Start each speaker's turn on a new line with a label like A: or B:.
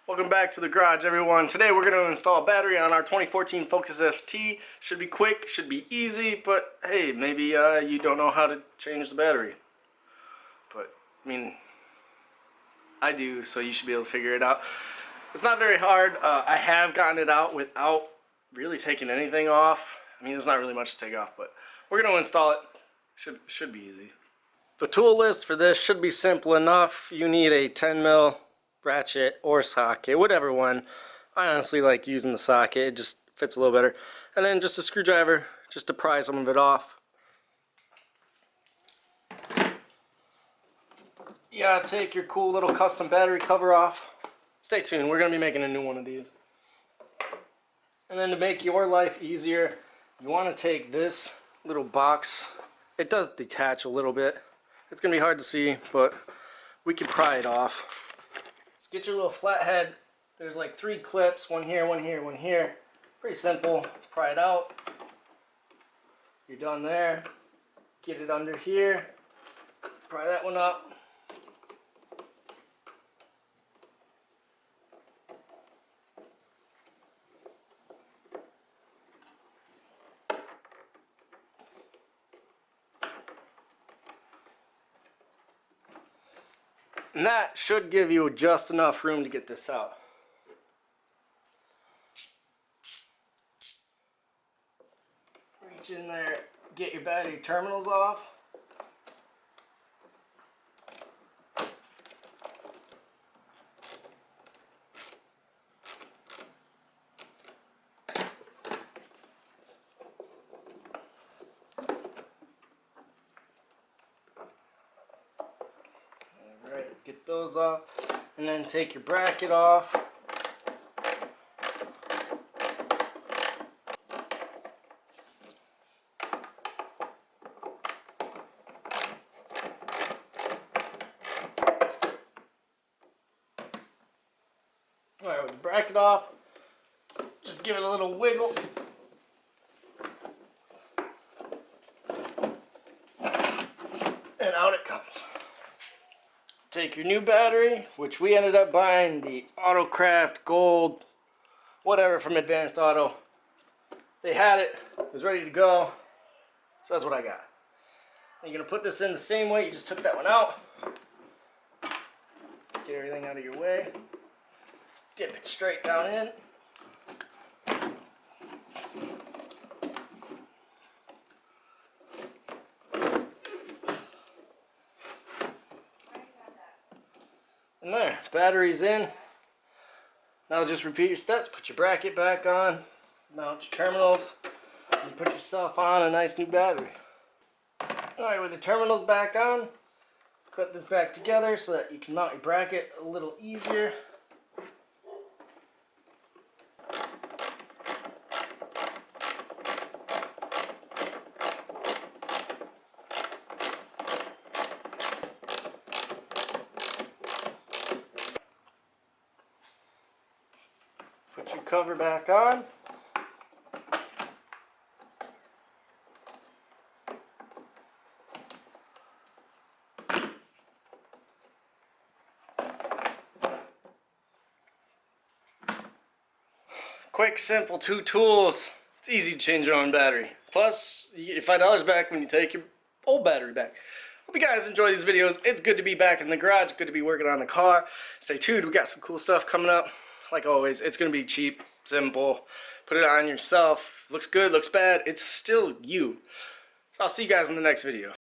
A: Welcome back to the garage, everyone. Today we're going to install a battery on our 2014 Focus ST. Should be quick, should be easy, but hey, maybe you don't know how to change the battery. But, I mean, I do, so you should be able to figure it out. It's not very hard. I have gotten it out without really taking anything off. I mean, there's not really much to take off, but we're going to install it. Should be easy. The tool list for this should be simple enough. You need a 10mm ratchet or socket, whatever one. I honestly like using the socket, it just fits a little better. And then just a screwdriver, just to pry some of it off. You gotta take your cool little custom battery cover off. Stay tuned, we're gonna be making a new one of these. And then to make your life easier, you wanna take this little box. It does detach a little bit. It's gonna be hard to see, but we can pry it off. Let's get your little flathead. There's like 3 clips, one here, one here, one here. Pretty simple. Pry it out. You're done there. Get it under here. Pry that one up. And that should give you just enough room to get this out. Reach in there, get your battery terminals off. Get those off, and then take your bracket off. Alright, with the bracket off, just give it a little wiggle. And out it comes. Take your new battery, which we ended up buying the Autocraft Gold, whatever from Advanced Auto. They had it, it was ready to go, so that's what I got. And you're going to put this in the same way you just took that one out. Get everything out of your way. Dip it straight down in. And there, battery's in. Now just repeat your steps. Put your bracket back on, mount your terminals, and put yourself on a nice new battery. Alright, with the terminals back on, clip this back together so that you can mount your bracket a little easier. Put your cover back on. Quick, simple, 2 tools. It's easy to change your own battery. Plus, you get your $5 back when you take your old battery back. Hope you guys enjoy these videos. It's good to be back in the garage. Good to be working on the car. Stay tuned. We got some cool stuff coming up. Like always, it's going to be cheap, simple. Put it on yourself. Looks good, looks bad. It's still you. So I'll see you guys in the next video.